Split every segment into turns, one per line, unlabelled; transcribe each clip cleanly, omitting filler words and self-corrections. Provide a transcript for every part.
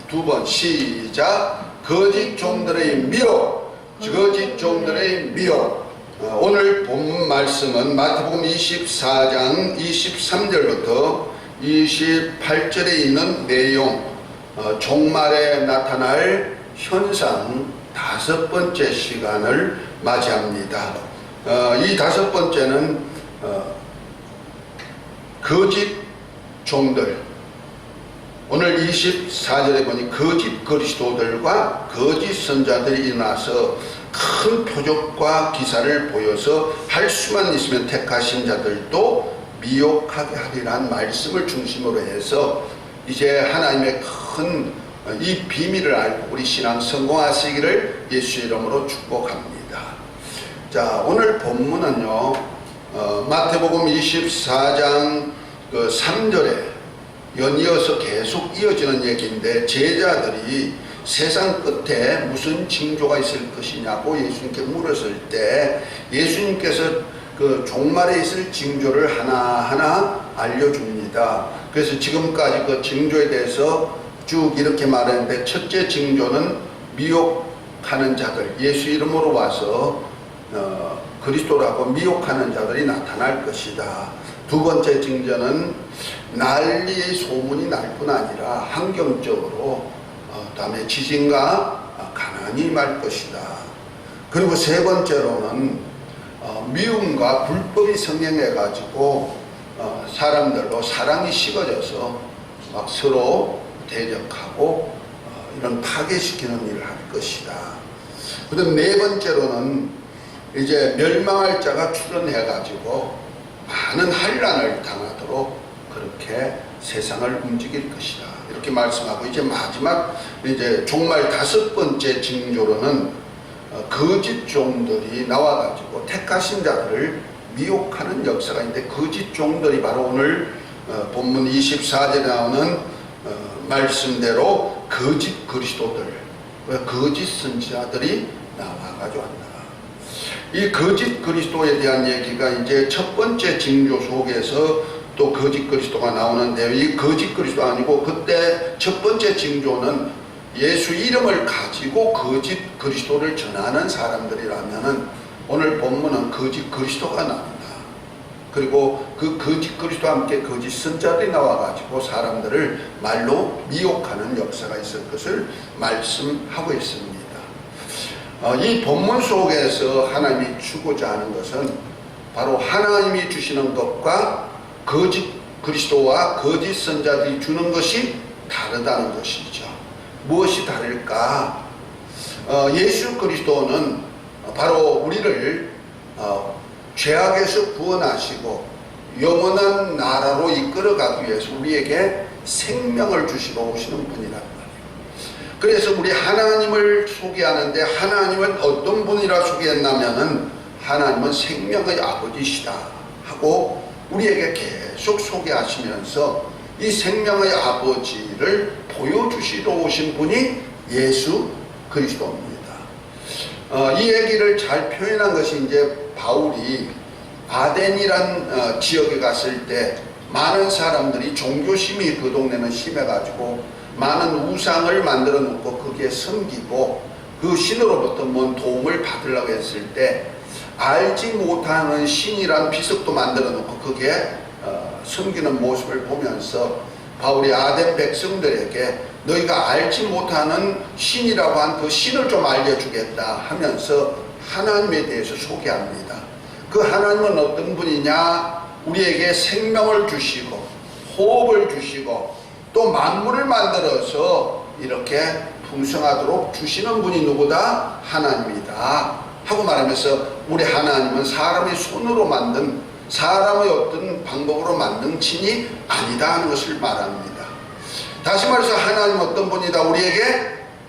두 번 시작. 거짓 종들의 미혹, 거짓 종들의 미혹. 오늘 본문 말씀은 마태복음 24장 23절부터 28절에 있는 내용, 종말에 나타날 현상 다섯 번째 시간을 맞이합니다. 이 다섯 번째는 거짓 종들. 오늘 24절에 보니 거짓 그리스도들과 거짓 선자들이 일어나서 큰 표적과 기사를 보여서 할 수만 있으면 택하신 자들도 미혹하게 하리라는 말씀을 중심으로 해서 이제 하나님의 큰 이 비밀을 알고 우리 신앙 성공하시기를 예수 이름으로 축복합니다. 자, 오늘 본문은요, 마태복음 24장 3절에 연이어서 계속 이어지는 얘기인데, 제자들이 세상 끝에 무슨 징조가 있을 것이냐고 예수님께 물었을 때 예수님께서 그 종말에 있을 징조를 하나하나 알려줍니다. 그래서 지금까지 그 징조에 대해서 쭉 이렇게 말했는데, 첫째 징조는 미혹하는 자들, 예수 이름으로 와서 그리스도라고 미혹하는 자들이 나타날 것이다. 두 번째 징조는 난리의 소문이 날 뿐 아니라 환경적으로 다음에 지진과 가난이 임할 것이다. 그리고 세 번째로는 미움과 불법이 성행해 가지고 사람들로 사랑이 식어져서 막 서로 대적하고 이런 파괴시키는 일을 할 것이다. 그다음 네 번째로는 이제 멸망할 자가 출현해 가지고 많은 환난을 당하도록 그렇게 세상을 움직일 것이다. 이렇게 말씀하고, 이제 마지막 이제 종말 다섯 번째 징조로는 거짓 종들이 나와가지고 택하신 자들을 미혹하는 역사가 있는데, 거짓 종들이 바로 오늘 본문 24절에 나오는 말씀대로 거짓 그리스도들, 거짓 선지자들이 나와가지고 한다. 이 거짓 그리스도에 대한 얘기가 이제 첫 번째 징조 속에서 또 거짓 그리스도가 나오는데, 이 거짓 그리스도 아니고 그때 첫 번째 징조는 예수 이름을 가지고 거짓 그리스도를 전하는 사람들이라면은 오늘 본문은 거짓 그리스도가 나옵니다. 그리고 그 거짓 그리스도와 함께 거짓 선자들이 나와가지고 사람들을 말로 미혹하는 역사가 있을 것을 말씀하고 있습니다. 이 본문 속에서 하나님이 주고자 하는 것은 바로 하나님이 주시는 것과 거짓 그리스도와 거짓 선자들이 주는 것이 다르다는 것이죠. 무엇이 다를까? 예수 그리스도는 바로 우리를 죄악에서 구원하시고 영원한 나라로 이끌어가기 위해서 우리에게 생명을 주시러 오시는 분이란 말이에요. 그래서 우리 하나님을 소개하는데, 하나님은 어떤 분이라 소개했냐면은 하나님은 생명의 아버지시다 하고 우리에게 계속 소개하시면서 이 생명의 아버지를 보여주시러 오신 분이 예수 그리스도입니다. 이 얘기를 잘 표현한 것이 이제 바울이 아덴이란 지역에 갔을 때 많은 사람들이 종교심이 그 동네는 심해가지고 많은 우상을 만들어 놓고 거기에 섬기고 그 신으로부터 뭔 도움을 받으려고 했을 때 알지 못하는 신이란 비석도 만들어 놓고 거기에 섬기는 모습을 보면서 바울이 아덴 백성들에게 너희가 알지 못하는 신이라고 한 그 신을 좀 알려주겠다 하면서 하나님에 대해서 소개합니다. 그 하나님은 어떤 분이냐? 우리에게 생명을 주시고 호흡을 주시고 또 만물을 만들어서 이렇게 풍성하도록 주시는 분이 누구다? 하나님이다 하고 말하면서 우리 하나님은 사람의 손으로 만든, 사람의 어떤 방법으로 만든 신이 아니다 하는 것을 말합니다. 다시 말해서 하나님은 어떤 분이다? 우리에게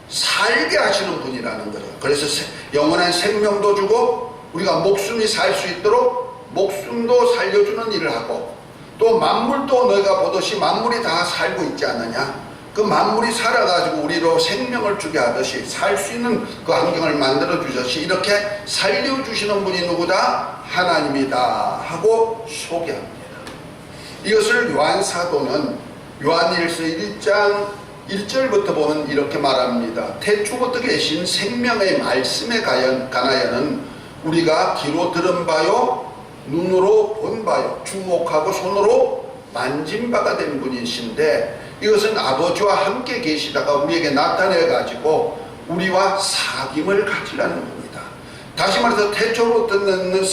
살게 하시는 분이라는 거죠. 그래서 영원한 생명도 주고 우리가 목숨이 살 수 있도록 목숨도 살려주는 일을 하고, 또 만물도 너희가 보듯이 만물이 다 살고 있지 않느냐? 그 만물이 살아가지고 우리로 생명을 주게 하듯이 살 수 있는 그 환경을 만들어 주듯이 이렇게 살려주시는 분이 누구다? 하나님이다 하고 소개합니다. 이것을 요한 사도는 요한일서 1장 1절부터 보면 이렇게 말합니다. 태초부터 계신 생명의 말씀에 관하여는 우리가 귀로 들은 바요 눈으로 본 바요 주목하고 손으로 만진 바가 된 분이신데, 이것은 아버지와 함께 계시다가 우리에게 나타내 가지고 우리와 사귐을 가지라는 겁니다. 다시 말해서 태초부터 있는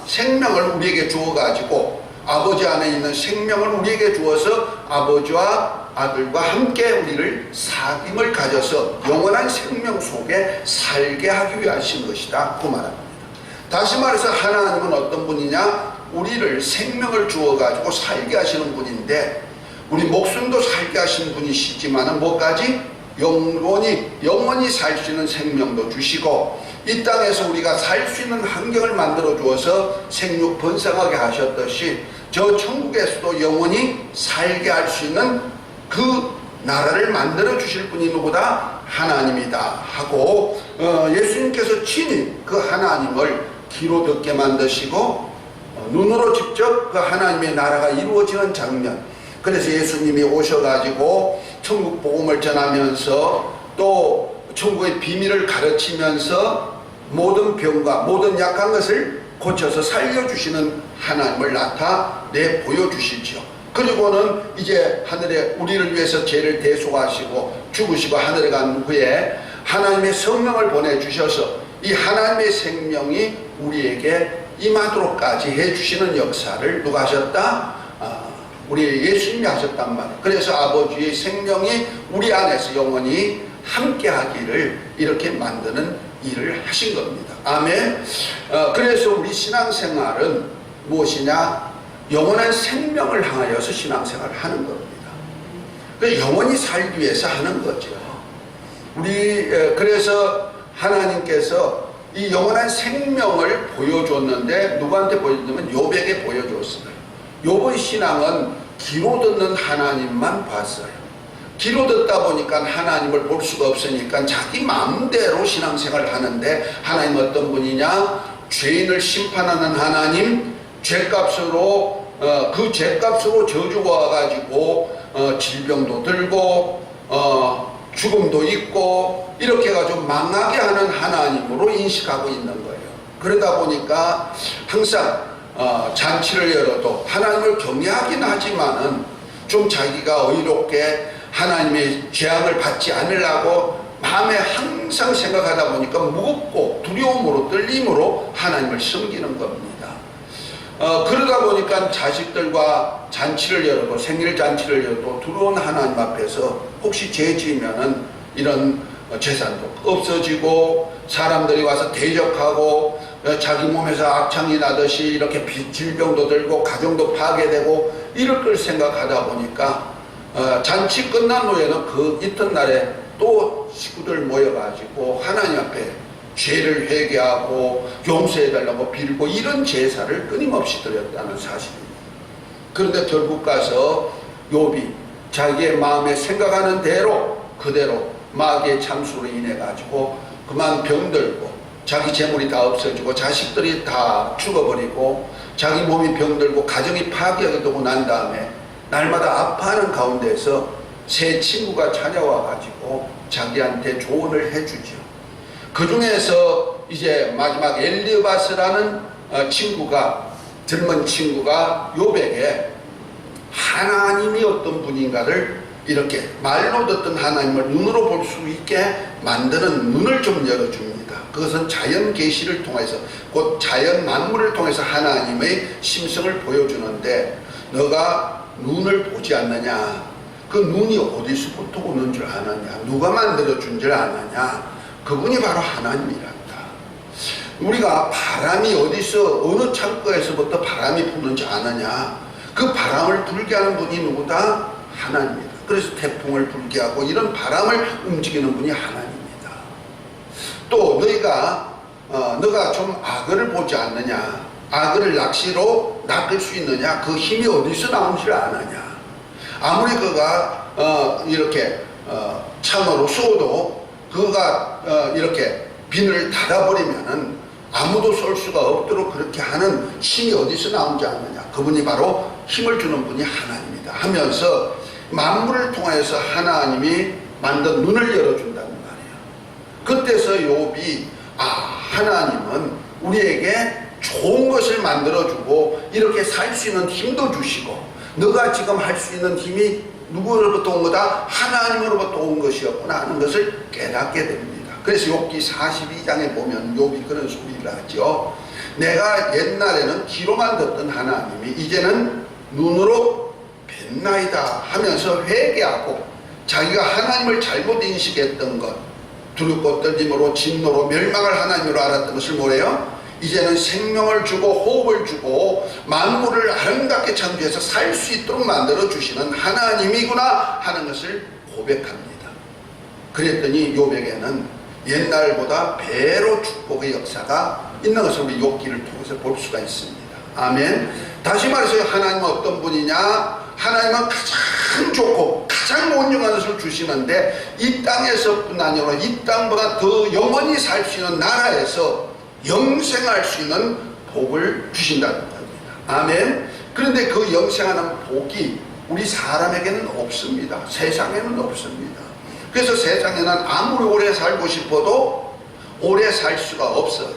생명을 우리에게 주어 가지고 아버지 안에 있는 생명을 우리에게 주어서 아버지와 아들과 함께 우리를 사귐을 가져서 영원한 생명 속에 살게 하기 위하신 것이다, 그 말합니다. 다시 말해서 하나님은 어떤 분이냐? 우리를 생명을 주어 가지고 살게 하시는 분인데, 우리 목숨도 살게 하시는 분이시지만은 뭐까지? 영원히 살 수 있는 생명도 주시고, 이 땅에서 우리가 살 수 있는 환경을 만들어 주어서 생육 번성하게 하셨듯이 저 천국에서도 영원히 살게 할 수 있는 그 나라를 만들어 주실 분이 누구다? 하나님이다 하고, 예수님께서 친히 그 하나님을 귀로 듣게 만드시고 눈으로 직접 그 하나님의 나라가 이루어지는 장면, 그래서 예수님이 오셔가지고 천국 복음을 전하면서 또 천국의 비밀을 가르치면서 모든 병과 모든 약한 것을 고쳐서 살려주시는 하나님을 나타내 보여주시죠. 그리고는 이제 하늘에 우리를 위해서 죄를 대속하시고 죽으시고 하늘에 간 후에 하나님의 성령을 보내주셔서 이 하나님의 생명이 우리에게 임하도록까지 해주시는 역사를 누가 하셨다? 우리 예수님이 하셨단 말이에요. 그래서 아버지의 생명이 우리 안에서 영원히 함께 하기를 이렇게 만드는 일을 하신 겁니다. 아멘. 그래서 우리 신앙생활은 무엇이냐? 영원한 생명을 향하여서 신앙생활을 하는 겁니다. 영원히 살기 위해서 하는 거죠. 그래서 하나님께서 이 영원한 생명을 보여줬는데, 누구한테 보여줬냐면 욥에게 보여줬어요. 욥의 신앙은 귀로 듣는 하나님만 봤어요. 귀로 듣다 보니까 하나님을 볼 수가 없으니까 자기 마음대로 신앙생활을 하는데, 하나님 어떤 분이냐? 죄인을 심판하는 하나님, 죄값으로 그 죄값으로 저주가 와가지고 질병도 들고 죽음도 있고 이렇게 해가지고 망하게 하는 하나님으로 인식하고 있는 거예요. 그러다 보니까 항상 잔치를 열어도 하나님을 경외하긴 하지만은 좀 자기가 의롭게 하나님의 재앙을 받지 않으려고 마음에 항상 생각하다 보니까 무겁고 두려움으로 떨림으로 하나님을 섬기는 겁니다. 그러다 보니까 자식들과 잔치를 열어도, 생일 잔치를 열어도 두려운 하나님 앞에서 혹시 죄 지으면은 이런 재산도 없어지고 사람들이 와서 대적하고 자기 몸에서 악창이 나듯이 이렇게 질병도 들고 가정도 파괴되고 이럴 걸 생각하다 보니까 잔치 끝난 후에는 그 이튿날에 또 식구들 모여가지고 하나님 앞에 죄를 회개하고 용서해달라고 빌고 이런 제사를 끊임없이 드렸다는 사실입니다. 그런데 결국 가서 욥이 자기의 마음에 생각하는 대로 그대로 마귀의 참수로 인해 가지고 그만 병들고 자기 재물이 다 없어지고 자식들이 다 죽어버리고 자기 몸이 병들고 가정이 파괴하게 되고 난 다음에 날마다 아파하는 가운데서 새 친구가 찾아와 가지고 자기한테 조언을 해주죠. 그 중에서 이제 마지막 엘리바스라는 젊은 친구가 욥에게 하나님이 어떤 분인가를 이렇게 말로 듣던 하나님을 눈으로 볼 수 있게 만드는 눈을 좀 열어줍니다. 그것은 자연 계시를 통해서, 곧 자연 만물을 통해서 하나님의 심성을 보여주는데, 너가 눈을 보지 않느냐? 그 눈이 어디서부터 오는 줄 아느냐? 누가 만들어준 줄 아느냐? 그분이 바로 하나님이란다. 우리가 바람이 어디서 어느 창고에서부터 바람이 부는지 아느냐? 그 바람을 불게 하는 분이 누구다? 하나님이다. 그래서 태풍을 불게 하고 이런 바람을 움직이는 분이 하나님입니다. 또 너가 좀 악을 보지 않느냐? 악을 낚시로 낚을 수 있느냐? 그 힘이 어디서 나오는지 아느냐? 아무리 그가 이렇게 창으로 쏘도 그가 이렇게 비늘을 닫아버리면은 아무도 쏠 수가 없도록 그렇게 하는 힘이 어디서 나오는지 아느냐? 그분이 바로 힘을 주는 분이 하나님이다 하면서 만물을 통하여서 하나님이 만든 눈을 열어준다는 말이에요. 그때서 욥이 하나님은 우리에게 좋은 것을 만들어주고 이렇게 살 수 있는 힘도 주시고, 너가 지금 할 수 있는 힘이 누구로부터 온 거다? 하나님으로부터 온 것이었구나 하는 것을 깨닫게 됩니다. 그래서 욥기 42장에 보면 욥이 그런 소리를 하죠. 내가 옛날에는 귀로만 듣던 하나님이 이제는 눈으로 뵀나이다 하면서 회개하고, 자기가 하나님을 잘못 인식했던 것, 두렵고 떨림으로 진노로 멸망을 하나님으로 알았던 것을 뭐래요? 이제는 생명을 주고 호흡을 주고 만물을 아름답게 창조해서 살 수 있도록 만들어 주시는 하나님이구나 하는 것을 고백합니다. 그랬더니 욥에게는 옛날보다 배로 축복의 역사가 있는 것을 우리 욥기를 통해서 볼 수가 있습니다. 아멘. 다시 말해서 하나님은 어떤 분이냐? 하나님은 가장 좋고 가장 온유한 것을 주시는데, 이 땅에서뿐 아니라 이 땅보다 더 영원히 살 수 있는 나라에서 영생할 수 있는 복을 주신다는 겁니다. 아멘. 그런데 그 영생하는 복이 우리 사람에게는 없습니다. 세상에는 없습니다. 그래서 세상에는 아무리 오래 살고 싶어도 오래 살 수가 없어요.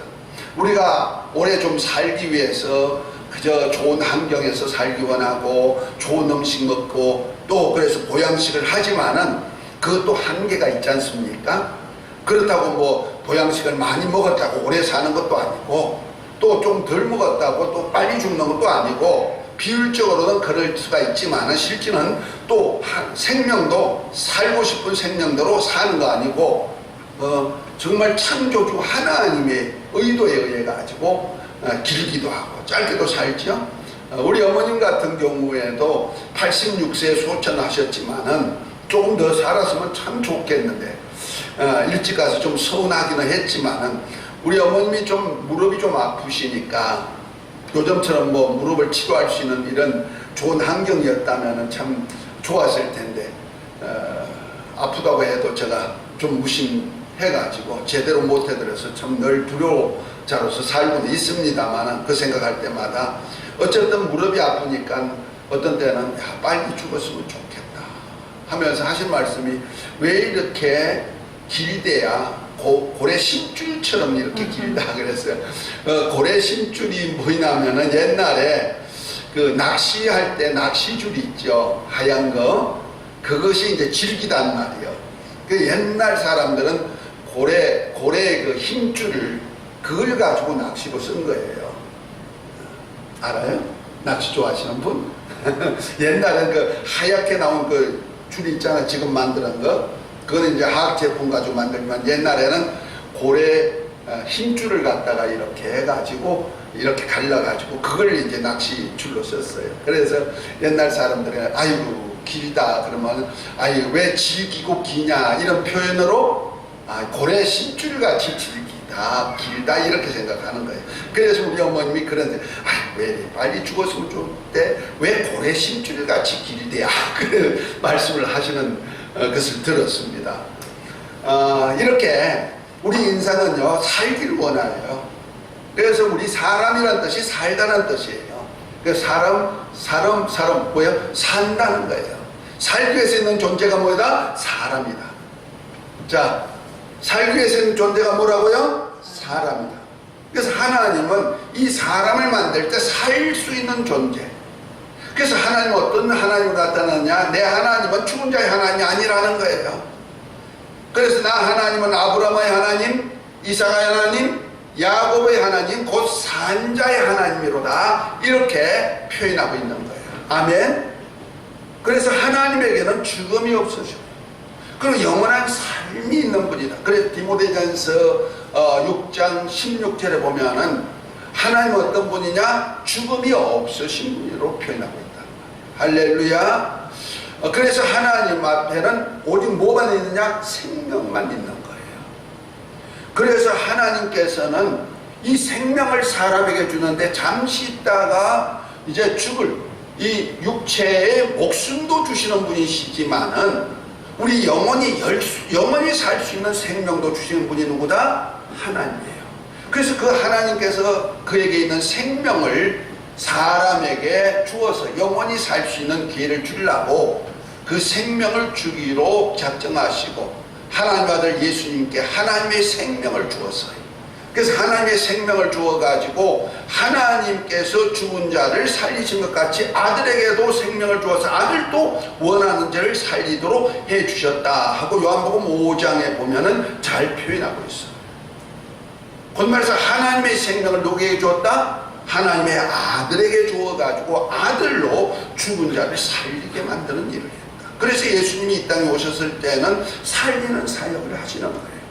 우리가 오래 좀 살기 위해서 그저 좋은 환경에서 살기 원하고 좋은 음식 먹고 또 그래서 보양식을 하지만은 그것도 한계가 있지 않습니까? 그렇다고 뭐 보양식을 많이 먹었다고 오래 사는 것도 아니고, 또 좀 덜 먹었다고 또 빨리 죽는 것도 아니고, 비율적으로는 그럴 수가 있지만 실제는 또 생명도 살고 싶은 생명대로 사는 거 아니고, 정말 창조주 하나님의 의도에 의해 가지고 길기도 하고 짧게도 살죠. 우리 어머님 같은 경우에도 86세에 소천하셨지만은 조금 더 살았으면 참 좋겠는데, 일찍 가서 좀 서운하기는 했지만은 우리 어머님이 좀 무릎이 좀 아프시니까 요즘처럼 뭐 무릎을 치료할 수 있는 이런 좋은 환경이었다면 참 좋았을 텐데, 아프다고 해도 제가 좀 무심해가지고 제대로 못 해드려서 참 늘 불효자로서 살고는 있습니다만, 그 생각할 때마다 어쨌든 무릎이 아프니까 어떤 때는 빨리 죽었으면 좋겠다 하면서 하신 말씀이, 왜 이렇게 길대야 고래 심줄처럼 이렇게 길다 그랬어요. 고래 심줄이 뭐냐면은 옛날에 그 낚시할 때 낚시줄 있죠, 하얀 거, 그것이 이제 질기단 말이에요. 그 옛날 사람들은 고래의 그 힘줄을 그걸 가지고 낚시로 쓴 거예요. 알아요? 낚시 좋아하시는 분? 옛날에 그 하얗게 나온 그 줄 있잖아, 지금 만드는 거. 그거는 이제 화학 제품 가지고 만들지만, 옛날에는 고래 힘줄을 갖다가 이렇게 해가지고 이렇게 갈라가지고 그걸 이제 낚시 줄로 썼어요. 그래서 옛날 사람들이 아이고 길다 그러면 아이 왜 질기고 기냐 이런 표현으로 고래 심줄같이 길다 이렇게 생각하는 거예요. 그래서 우리 어머님이 그런데 왜 빨리 죽었으면 좋은데 왜 고래 심줄같이 길대야 그런 말씀을 하시는 것을 들었습니다. 이렇게 우리 인생은요 살기를 원해요. 그래서 우리 사람이란 뜻이 살다는 뜻이에요. 그래서 사람 뭐예요? 산다는 거예요. 살기 위해서 있는 존재가 뭐다? 사람이다. 자, 살기 위해서 있는 존재가 뭐라고요? 사람이다. 그래서 하나님은 이 사람을 만들 때 살 수 있는 존재. 그래서 하나님은 어떤 하나님으로 나타나냐? 내 하나님은 죽은 자의 하나님이 아니라는 거예요. 그래서 나 하나님은 아브라함의 하나님, 이삭의 하나님, 야곱의 하나님, 곧 산자의 하나님이로다 이렇게 표현하고 있는 거예요. 아멘. 그래서 하나님에게는 죽음이 없으셔. 그리고 영원한 삶이 있는 분이다. 그래서 디모데전서 6장 16절에 보면은 하나님은 어떤 분이냐? 죽음이 없으신 분으로 표현하고 있다. 할렐루야. 그래서 하나님 앞에는 오직 뭐만 있느냐? 생명만 있는 거예요. 그래서 하나님께서는 이 생명을 사람에게 주는데 잠시 있다가 이제 죽을 이 육체의 목숨도 주시는 분이시지만은 우리 영원히 살 수 있는 생명도 주시는 분이 누구다? 하나님이에요. 그래서 그 하나님께서 그에게 있는 생명을 사람에게 주어서 영원히 살 수 있는 기회를 주려고 그 생명을 주기로 작정하시고 하나님 아들 예수님께 하나님의 생명을 주었어요. 그래서 하나님의 생명을 주어가지고 하나님께서 죽은 자를 살리신 것 같이 아들에게도 생명을 주어서 아들도 원하는 자를 살리도록 해주셨다 하고 요한복음 5장에 보면은 잘 표현하고 있어요. 곧 말해서 하나님의 생명을 누구에게 주었다? 하나님의 아들에게 주어가지고 아들로 죽은 자를 살리게 만드는 일을 했다. 그래서 예수님이 이 땅에 오셨을 때는 살리는 사역을 하시는 거예요.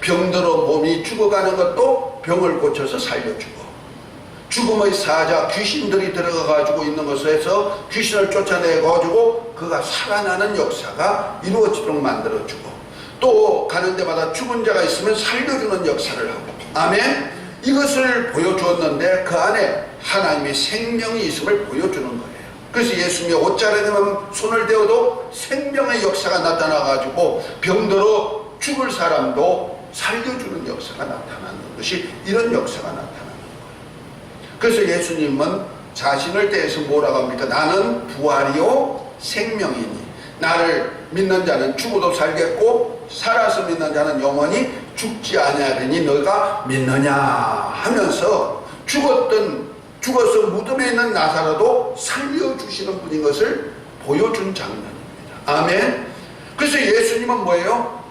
병들어 몸이 죽어가는 것도 병을 고쳐서 살려주고, 죽음의 사자 귀신들이 들어가가지고 있는 것에서 귀신을 쫓아내가지고 그가 살아나는 역사가 이루어지도록 만들어주고, 또 가는 데마다 죽은 자가 있으면 살려주는 역사를 하고, 아멘. 이것을 보여주었는데 그 안에 하나님의 생명이 있음을 보여주는 거예요. 그래서 예수님이 옷자락에 손을 대어도 생명의 역사가 나타나가지고 병들어 죽을 사람도 살려주는 역사가 나타나는 것이, 이런 역사가 나타나는 거예요. 그래서 예수님은 자신을 대해서 뭐라고 합니까? 나는 부활이요 생명이니 나를 믿는 자는 죽어도 살겠고 살아서 믿는 자는 영원히 죽지 아니하리니 너가 믿느냐 하면서 죽어서 무덤에 있는 나사로도 살려주시는 분인 것을 보여준 장면입니다. 아멘. 그래서 예수님은 뭐예요?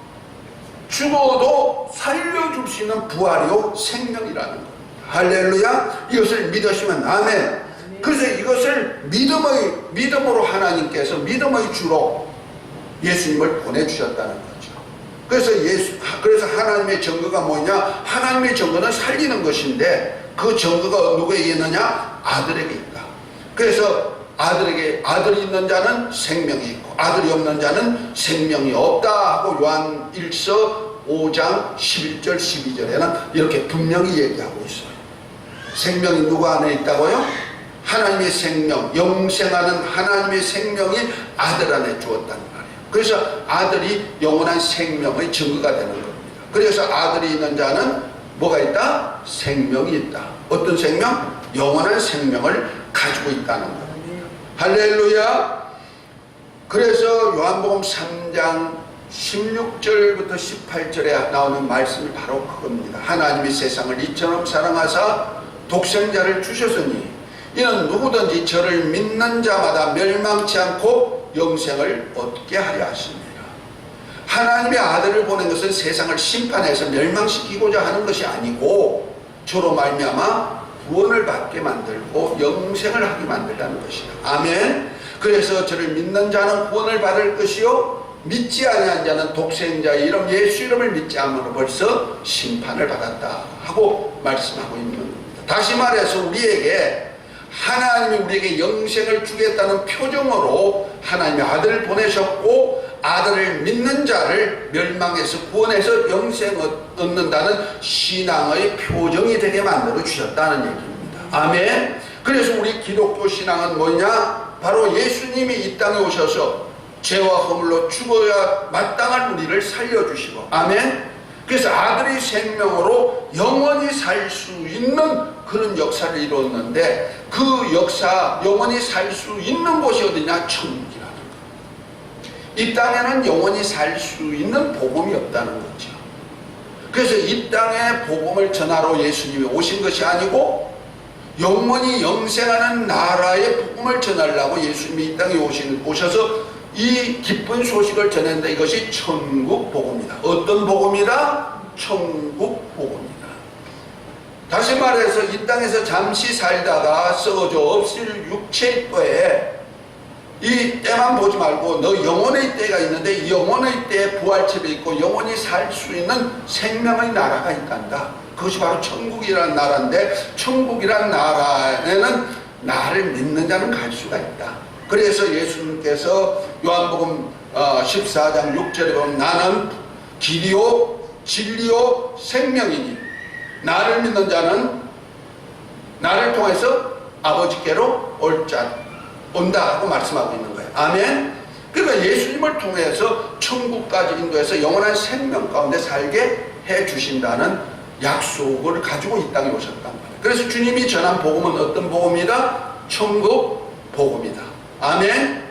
죽어도 살려줄 수 있는 부활이요 생명이라는 겁니다. 할렐루야. 이것을 믿으시면 아멘. 그래서 이것을 믿음으로 하나님께서 믿음의 주로 예수님을 보내주셨다는 거죠. 그래서 하나님의 증거가 뭐냐? 하나님의 증거는 살리는 것인데 그 증거가 누구에게 있느냐? 아들에게 있다. 그래서 아들이 있는 자는 생명이 있고 아들이 없는 자는 생명이 없다 하고 요한 1서 5장 11절 12절에는 이렇게 분명히 얘기하고 있어요. 생명이 누구 안에 있다고요? 하나님의 생명, 영생하는 하나님의 생명이 아들 안에 주었다는 말이에요. 그래서 아들이 영원한 생명의 증거가 되는 겁니다. 그래서 아들이 있는 자는 뭐가 있다? 생명이 있다. 어떤 생명? 영원한 생명을 가지고 있다는 거예요. 할렐루야. 그래서 요한복음 3장 16절부터 18절에 나오는 말씀이 바로 그겁니다. 하나님이 세상을 이처럼 사랑하사 독생자를 주셨으니 이는 누구든지 저를 믿는 자마다 멸망치 않고 영생을 얻게 하려 하십니다. 하나님의 아들을 보낸 것은 세상을 심판해서 멸망시키고자 하는 것이 아니고 저로 말미암아 구원을 받게 만들고 영생을 하게 만들라는 것이다. 아멘. 그래서 저를 믿는 자는 구원을 받을 것이요 믿지 아니한 자는 독생자의 이름 예수 이름을 믿지 않으므로 벌써 심판을 받았다 하고 말씀하고 있는 겁니다. 다시 말해서 하나님이 우리에게 영생을 주겠다는 표정으로 하나님의 아들을 보내셨고 아들을 믿는 자를 멸망에서 구원해서 영생을 얻는다는 신앙의 표정이 되게 만들어 주셨다는 얘기입니다. 아멘. 그래서 우리 기독교 신앙은 뭐냐? 바로 예수님이 이 땅에 오셔서 죄와 허물로 죽어야 마땅한 우리를 살려주시고, 아멘. 그래서 아들의 생명으로 영원히 살 수 있는 그런 역사를 이루었는데 그 역사, 영원히 살 수 있는 곳이 어디냐? 천국이라는 거예요. 이 땅에는 영원히 살 수 있는 복음이 없다는 거죠. 그래서 이 땅에 복음을 전하러 예수님이 오신 것이 아니고 영원히 영생하는 나라의 복음을 전하려고 예수님이 이 땅에 오셔서 이 기쁜 소식을 전했는데 이것이 천국 복음이다. 어떤 복음이다? 천국 복음이다. 다시 말해서 이 땅에서 잠시 살다가 썩어져 없을 육체의 때에 이 때만 보지 말고 너 영혼의 때가 있는데 이 영혼의 때에 부활체도 있고 영원히 살 수 있는 생명의 나라가 있단다. 그것이 바로 천국이라는 나라인데 천국이라는 나라에는 나를 믿는 자는 갈 수가 있다. 그래서 예수님께서 요한복음 14장 6절에 보면 나는 길이요 진리요 생명이니 나를 믿는 자는 나를 통해서 아버지께로 온다 하고 말씀하고 있는 거예요. 아멘. 그러니까 예수님을 통해서 천국까지 인도해서 영원한 생명 가운데 살게 해주신다는 약속을 가지고 이 땅에 오셨단 말이에요. 그래서 주님이 전한 복음은 어떤 복음이다? 천국 복음이다. 아멘.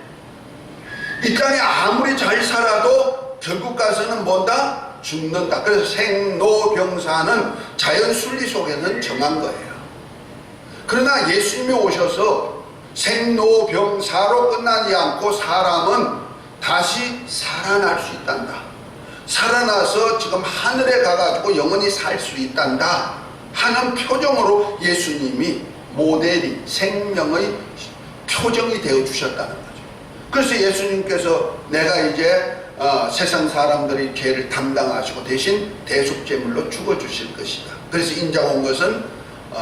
이 땅에 아무리 잘 살아도 결국 가서는 뭔다? 죽는다. 그래서 생로병사는 자연 순리 속에는 정한 거예요. 그러나 예수님이 오셔서 생로병사로 끝나지 않고 사람은 다시 살아날 수 있단다. 살아나서 지금 하늘에 가가지고 영원히 살 수 있단다 하는 표정으로 예수님이 모델이 생명의 표정이 되어 주셨다는 거죠. 그래서 예수님께서 내가 이제 세상 사람들의 죄를 담당하시고 대신 대속제물로 죽어주실 것이다. 그래서 인자가 온 것은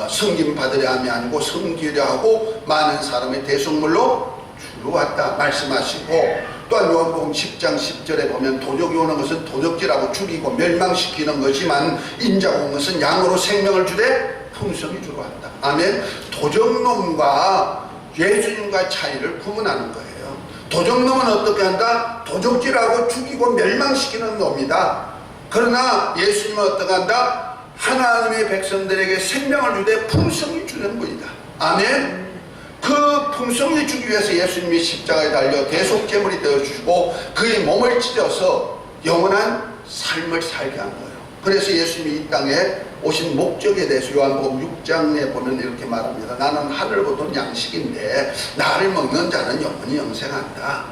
섬김 받으려 함이 아니고 섬기려 하고 많은 사람의 대속물로 주러 왔다 말씀하시고, 또한 요한복음 10장 10절에 보면 도적이 오는 것은 도적질하고 죽이고 멸망시키는 것이만 인자가 온 것은 양으로 생명을 주되 풍성히 주러 왔다. 아멘. 도적놈과 예수님과 차이를 구분하는 거예요. 도적놈은 어떻게 한다? 도적질하고 죽이고 멸망시키는 놈이다. 그러나 예수님은 어떻게 한다? 하나님의 백성들에게 생명을 주되 풍성히 주는 분이다. 아멘. 그 풍성히 주기 위해서 예수님이 십자가에 달려 대속제물이 되어주시고 그의 몸을 찢어서 영원한 삶을 살게 한 거예요. 그래서 예수님이 이 땅에 오신 목적에 대해서 요한복음 6장에 보면 이렇게 말합니다. 나는 하늘보다 양식인데 나를 먹는 자는 영원히 영생한다.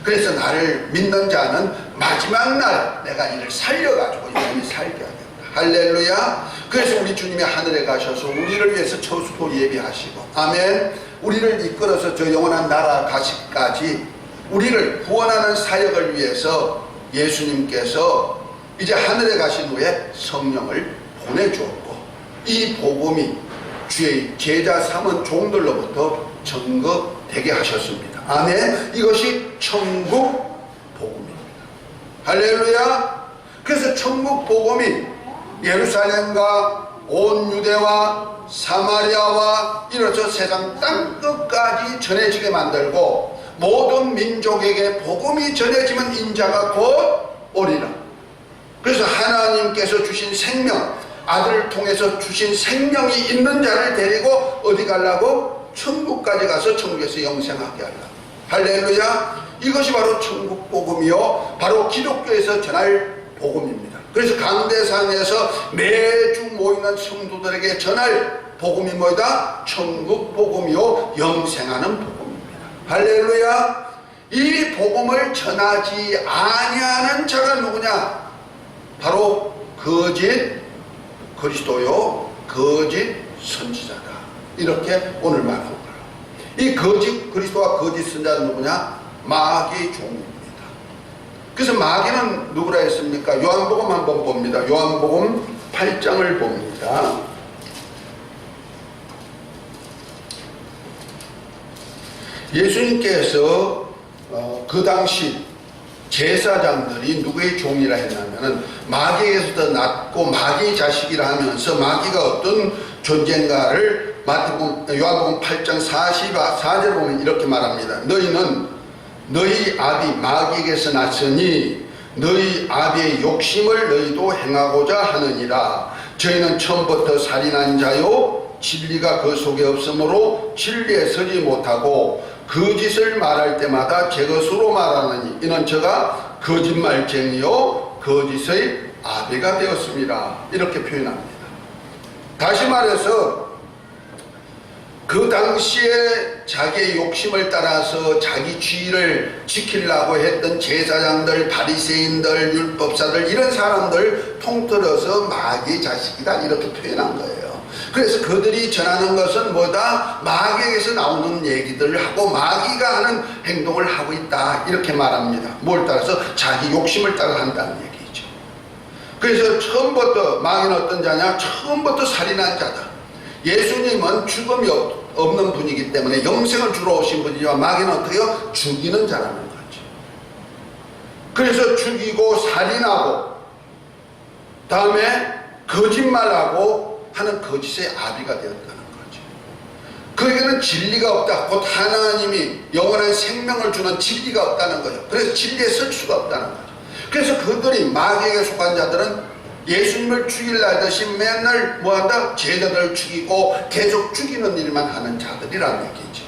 그래서 나를 믿는 자는 마지막 날 내가 이를 살려가지고 영원히 살게 하겠다. 할렐루야. 그래서 우리 주님이 하늘에 가셔서 우리를 위해서 처수도 예비하시고, 아멘. 우리를 이끌어서 저 영원한 나라 가시까지 우리를 구원하는 사역을 위해서 예수님께서 이제 하늘에 가신 후에 성령을 보내주었고, 이 복음이 주의 제자 삼은 종들로부터 증거되게 하셨습니다. 아멘. 이것이 천국 복음입니다. 할렐루야. 그래서 천국 복음이 예루살렘과 온 유대와 사마리아와 이로써 세상 땅끝까지 전해지게 만들고, 모든 민족에게 복음이 전해지면 인자가 곧 오리라. 그래서 하나님께서 주신 생명, 아들을 통해서 주신 생명이 있는 자를 데리고 어디 가려고? 천국까지 가서 천국에서 영생하게 하려고. 할렐루야. 이것이 바로 천국 복음이요, 바로 기독교에서 전할 복음입니다. 그래서 강대상에서 매주 모이는 성도들에게 전할 복음이 뭐다? 천국 복음이요, 영생하는 복음입니다. 할렐루야. 이 복음을 전하지 아니하는 자가 누구냐? 바로 거짓 그리스도요, 거짓 선지자다. 이렇게 오늘 말하는 거예요. 이 거짓 그리스도와 거짓 선지자는 누구냐? 마귀의 종입니다. 그래서 마귀는 누구라 했습니까? 요한복음 한번 봅니다. 요한복음 8장을 봅니다. 예수님께서 그 당시 제사장들이 누구의 종이라 했냐면은 마귀에서도 낮고 마귀의 자식이라 하면서 마귀가 어떤 존재인가를 요한복음 8장 44절에 보면 이렇게 말합니다. 너희는 너희 아비 마귀에게서 났으니 너희 아비의 욕심을 너희도 행하고자 하느니라. 저희는 처음부터 살인한 자요, 진리가 그 속에 없으므로 진리에 서지 못하고 거짓을 말할 때마다 제 것으로 말하느니 이는 저가 거짓말쟁이요 거짓의 아비가 되었습니다. 이렇게 표현합니다. 다시 말해서 그 당시에 자기의 욕심을 따라서 자기 주의를 지키려고 했던 제사장들, 바리새인들, 율법사들, 이런 사람들 통틀어서 마귀의 자식이다, 이렇게 표현한 거예요. 그래서 그들이 전하는 것은 뭐다? 마귀에게서 나오는 얘기들을 하고 마귀가 하는 행동을 하고 있다, 이렇게 말합니다. 뭘 따라서? 자기 욕심을 따라 한다는 얘기죠. 그래서 처음부터 마귀는 어떤 자냐? 처음부터 살인한 자다. 예수님은 죽음이 없는 분이기 때문에 영생을 주러 오신 분이지만 마귀는 어떻게 해요? 죽이는 자라는 거죠. 그래서 죽이고 살인하고 다음에 거짓말하고 하는 거짓의 아비가 되었다는 거죠. 그에게는 진리가 없다. 곧 하나님이 영원한 생명을 주는 진리가 없다는 거죠. 그래서 진리에 설 수가 없다는 거죠. 그래서 그들이 마귀에게 속한 자들은 예수님을 죽이려 하듯이 맨날 뭐한다? 제자들을 죽이고 계속 죽이는 일만 하는 자들이라는 얘기죠.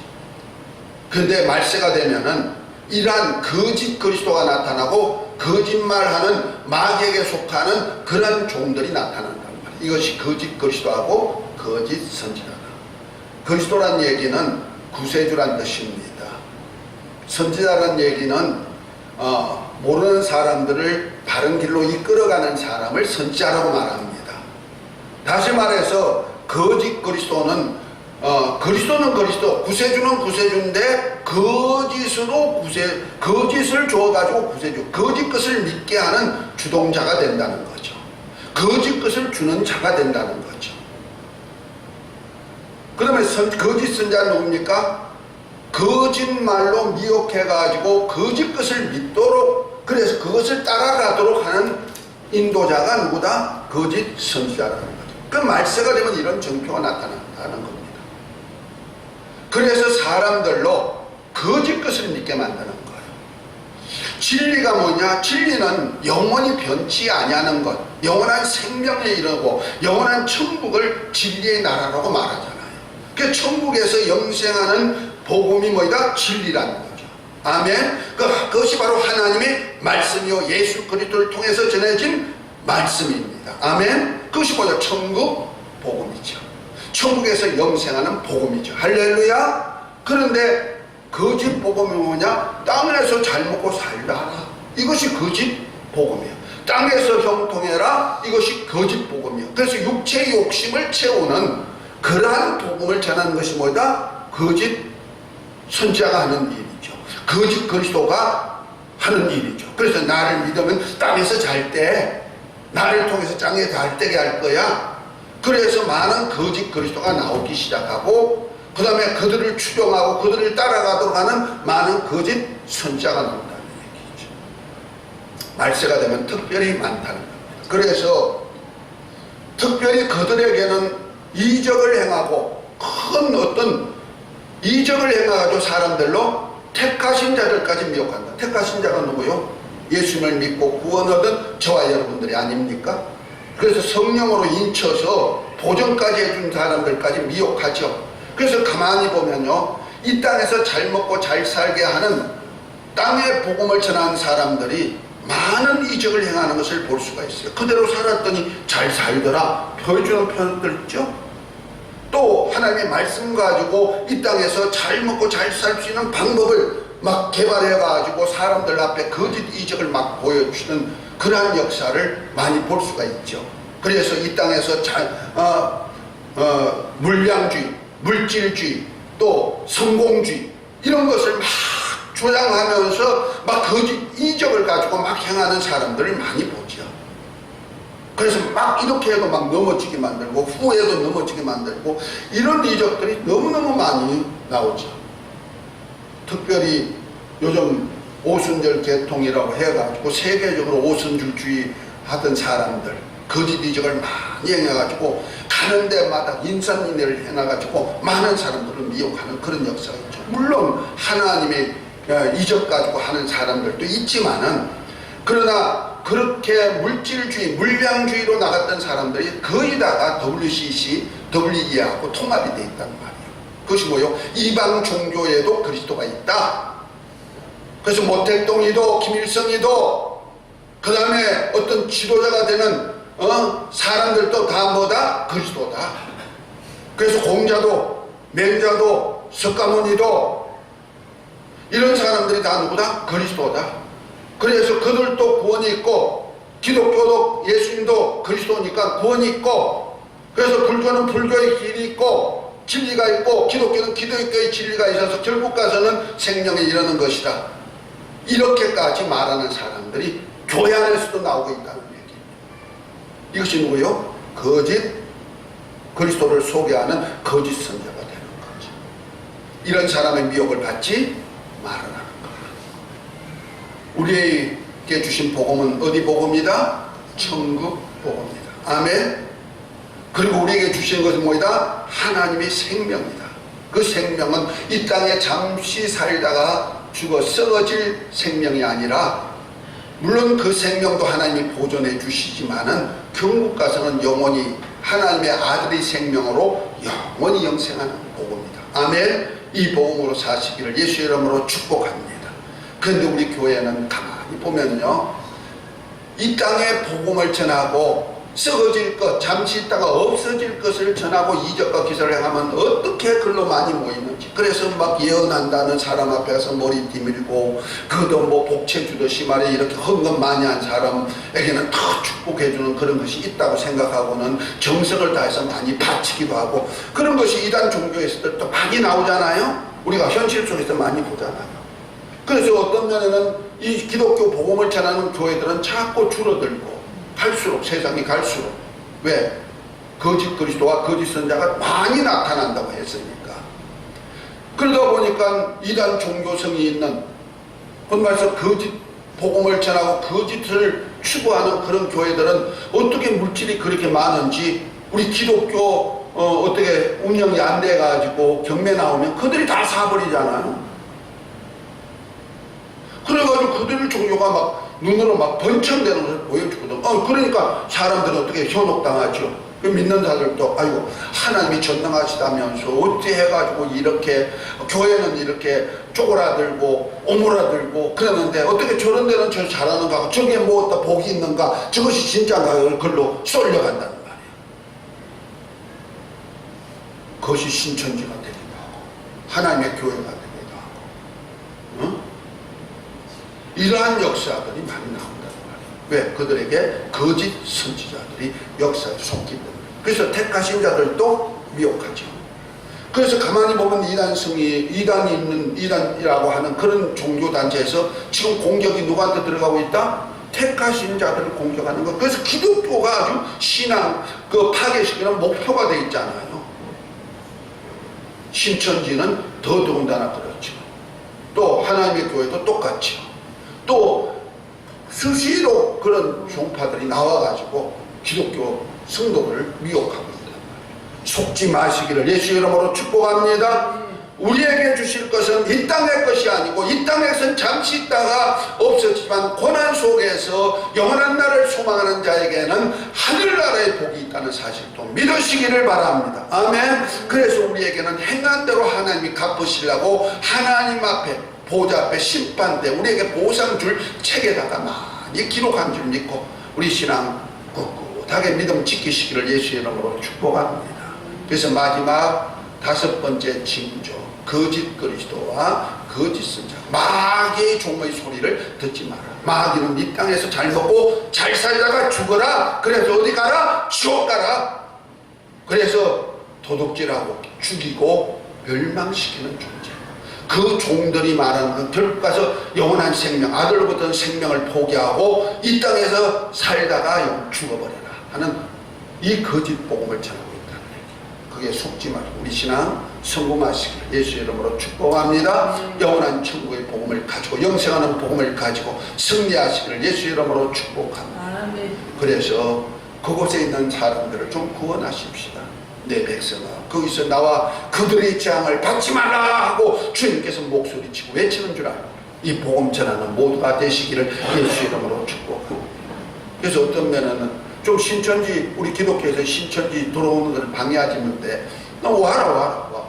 그런데 말세가 되면은 이러한 거짓 그리스도가 나타나고 거짓말하는 마귀에게 속하는 그런 종들이 나타난다는 말이에요. 이것이 거짓 그리스도하고 거짓 선지자다. 그리스도란 얘기는 구세주란 뜻입니다. 선지자란 얘기는 모르는 사람들을 바른 길로 이끌어가는 사람을 선지자라고 말합니다. 다시 말해서 거짓 그리스도는 그리스도는 그리스도, 구세주는 구세주인데 거짓을 줘가지고 구세주, 거짓 것을 믿게 하는 주동자가 된다는 거죠. 거짓 것을 주는 자가 된다는 거죠. 그러면 거짓 선자는 누굽니까? 거짓말로 미혹해가지고 거짓 것을 믿도록, 그래서 그것을 따라가도록 하는 인도자가 누구다? 거짓 선지자라는 거죠. 그 말세가 되면 이런 정표가 나타난다는 겁니다. 그래서 사람들로 거짓 것을 믿게 만드는 거예요. 진리가 뭐냐? 진리는 영원히 변치 아니하는 것, 영원한 생명에 이르고 영원한 천국을 진리의 나라라고 말하잖아요. 그 천국에서 영생하는 복음이 뭐다? 진리라는 거죠. 아멘. 그것이 바로 하나님의 말씀이요 예수 그리스도를 통해서 전해진 말씀입니다. 아멘. 그것이 뭐냐? 천국 복음이죠. 천국에서 영생하는 복음이죠. 할렐루야. 그런데 거짓 복음이 뭐냐? 땅에서 잘 먹고 살라. 이것이 거짓 복음이에요. 땅에서 형통해라. 이것이 거짓 복음이에요. 그래서 육체의 욕심을 채우는 그러한 복음을 전하는 것이 뭐다? 거짓 선지자가 하는 일이죠. 거짓 그리스도가 하는 일이죠. 그래서 나를 믿으면 땅에서 잘 때 나를 통해서 땅에 잘 되게 할 거야. 그래서 많은 거짓 그리스도가 나오기 시작하고 그 다음에 그들을 추종하고 그들을 따라가도록 하는 많은 거짓 선지자가 나온다는 얘기죠. 말세가 되면 특별히 많다는 겁니다. 그래서 특별히 그들에게는 이적을 행하고 큰 어떤 이적을 행하가지고 사람들로 택하신 자들까지 미혹한다. 택하신 자가 누구요? 예수님을 믿고 구원 얻은 저와 여러분들이 아닙니까? 그래서 성령으로 인쳐서 보전까지 해준 사람들까지 미혹하죠. 그래서 가만히 보면요, 이 땅에서 잘 먹고 잘 살게 하는 땅의 복음을 전하는 사람들이 많은 이적을 행하는 것을 볼 수가 있어요. 그대로 살았더니 잘 살더라 보여주는 표현들 있죠. 또 하나님의 말씀 가지고 이 땅에서 잘 먹고 잘 살 수 있는 방법을 막 개발해 가지고 사람들 앞에 거짓 이적을 막 보여주는 그러한 역사를 많이 볼 수가 있죠. 그래서 이 땅에서 물량주의, 물질주의, 또 성공주의 이런 것을 막 조장하면서 막 거짓 이적을 가지고 막 행하는 사람들을 많이 보죠. 그래서 막 이렇게 해도 막 넘어지게 만들고 후에도 넘어지게 만들고 이런 이적들이 너무너무 많이 나오죠. 특별히 요즘 오순절 개통이라고 해가지고 세계적으로 오순절주의 하던 사람들 거짓 이적을 많이 행해가지고 가는 데마다 인산인해를 해놔가지고 많은 사람들을 미혹하는 그런 역사가 있죠. 물론 하나님의 이적 가지고 하는 사람들도 있지만은, 그러나 그렇게 물질주의, 물량주의로 나갔던 사람들이 거의 다가 WCC, WE하고 통합이 되어 있단 말이에요. 그것이 뭐요? 이방 종교에도 그리스도가 있다. 그래서 모택동이도 김일성이도 그 다음에 어떤 지도자가 되는 사람들도 다 뭐다? 그리스도다. 그래서 공자도 맹자도 석가모니도 이런 사람들이 다 누구다? 그리스도다. 그래서 그들도 구원이 있고 기독교도 예수님도 그리스도니까 구원이 있고, 그래서 불교는 불교의 길이 있고 진리가 있고 기독교는 기독교의 진리가 있어서 결국 가서는 생명에 이르는 것이다. 이렇게까지 말하는 사람들이 교회 안에서도 나오고 있다는 얘기입니다. 이것이 누구요? 거짓 그리스도를 소개하는 거짓 선자가 되는 거죠. 이런 사람의 미혹을 받지 말아라. 우리에게 주신 복음은 어디 복음이다? 천국 복음이다. 아멘. 그리고 우리에게 주신 것은 뭐이다? 하나님의 생명이다. 그 생명은 이 땅에 잠시 살다가 죽어 썩어질 생명이 아니라, 물론 그 생명도 하나님이 보존해 주시지만은 천국 가서는 영원히 하나님의 아들의 생명으로 영원히 영생하는 복음이다. 아멘. 이 복음으로 사시기를 예수의 이름으로 축복합니다. 그런데 우리 교회는 가만히 보면요, 이 땅에 복음을 전하고 썩어질 것, 잠시 있다가 없어질 것을 전하고 이적과 기사를 행하면 어떻게 글로 많이 모이는지. 그래서 막 예언한다는 사람 앞에 가서 머리 뒤밀고, 그도 뭐 복채 주듯이 말해 이렇게 헌금 많이 한 사람에게는 더 축복해주는 그런 것이 있다고 생각하고는 정성을 다해서 많이 바치기도 하고, 그런 것이 이단 종교에서도 또 많이 나오잖아요. 우리가 현실 속에서 많이 보잖아요. 그래서 어떤 면에는 이 기독교 복음을 전하는 교회들은 자꾸 줄어들고, 갈수록, 세상이 갈수록. 왜? 거짓 그리스도와 거짓 선자가 많이 나타난다고 했으니까. 그러다 보니까 이단 종교성이 있는, 본말에서 거짓 복음을 전하고 거짓을 추구하는 그런 교회들은 어떻게 물질이 그렇게 많은지, 우리 기독교 어떻게 운영이 안 돼가지고 경매 나오면 그들이 다 사버리잖아요. 그래가지고 그들 종교가 막 눈으로 막 번창되는 것을 보여주거든. 그러니까 사람들은 어떻게 현혹당하죠. 그 믿는 자들도 아이고 하나님이 전능하시다면서 어찌 해가지고 이렇게 교회는 이렇게 쪼그라들고 오므라들고 그러는데 어떻게 저런 데는 저 잘하는가 하고 저게 뭐 어떤 복이 있는가, 저것이 진짜인가, 그걸로 쏠려간다는 말이에요. 그것이 신천지가 되기도 하고 하나님의 교회가 되기도 하고, 응? 이러한 역사들이 많이 나온다는 말이에요. 왜? 그들에게 거짓 선지자들이 역사에 속기 때문에. 그래서 택하신 자들도 미혹하죠. 그래서 가만히 보면 이단이 있는, 이단이라고 하는 그런 종교단체에서 지금 공격이 누구한테 들어가고 있다? 택하신 자들을 공격하는 것. 그래서 기독교가 아주 신앙 그 파괴시키는 목표가 되어 있잖아요. 신천지는 더더군다나 그렇죠. 또 하나님의 교회도 똑같죠. 또 수시로 그런 종파들이 나와가지고 기독교 성도를 미혹하고 있단 말이에요. 속지 마시기를 예수 이름으로 축복합니다. 우리에게 주실 것은 이 땅의 것이 아니고, 이 땅에서는 잠시 있다가 없어지지만 고난 속에서 영원한 날을 소망하는 자에게는 하늘나라의 복이 있다는 사실도 믿으시기를 바랍니다. 아멘. 그래서 우리에게는 행한 대로 하나님이 갚으시려고 하나님 앞에, 보좌 앞에, 심판대 우리에게 보상 줄 책에다가 많이 기록한 줄 믿고 우리 신앙 꿋꿋하게 믿음 지키시기를 예수 이름으로 축복합니다. 그래서 마지막 5번째 징조, 거짓 그리스도와 거짓 선자. 마귀의 종의 소리를 듣지 마라. 마귀는 이 땅에서 잘 먹고 잘 살다가 죽어라. 그래서 어디 가라? 지옥 가라. 그래서 도둑질하고 죽이고 멸망시키는 존재. 그 종들이 말하는 결국 가서 영원한 생명, 아들로부터 생명을 포기하고 이 땅에서 살다가 죽어버려라 하는 이 거짓 복음을 전하고 있다는 얘기예요. 그게 속지 말고 우리 신앙 성공하시기를 예수 이름으로 축복합니다. 영원한 천국의 복음을 가지고, 영생하는 복음을 가지고 승리하시기를 예수 이름으로 축복합니다. 그래서 그곳에 있는 사람들을 좀 구원하십시다. 내 백성아, 거기서 나와 그들의 재앙을 받지 말라 하고 주님께서 목소리치고 외치는 줄 알고 이 복음 전하는 모두가 되시기를 예수 이름으로 축복합니다. 그래서 어떤 면에는 좀 신천지, 우리 기독교에서 신천지 들어오는 것을 방해하지 못해. 너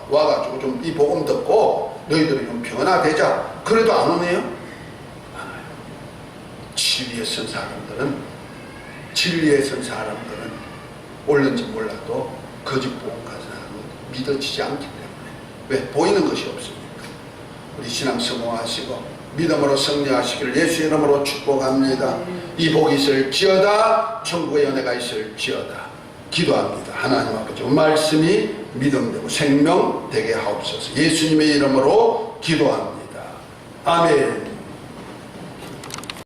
와가지고 좀 이 복음 듣고 너희들이 좀 변화되자. 그래도 안 오네요? 안 와요. 진리에 선 사람들은 옳는지 몰라도 거짓 복음까지 믿어지지 않기 때문에. 왜? 보이는 것이 없으니까. 우리 신앙 성공하시고 믿음으로 승리하시기를 예수 이름으로 축복합니다. 이 복이 있을지어다, 천국의 은혜가 있을지어다. 기도합니다. 하나님 아버지, 말씀이 믿음되고 생명 되게 하옵소서. 예수님의 이름으로 기도합니다. 아멘.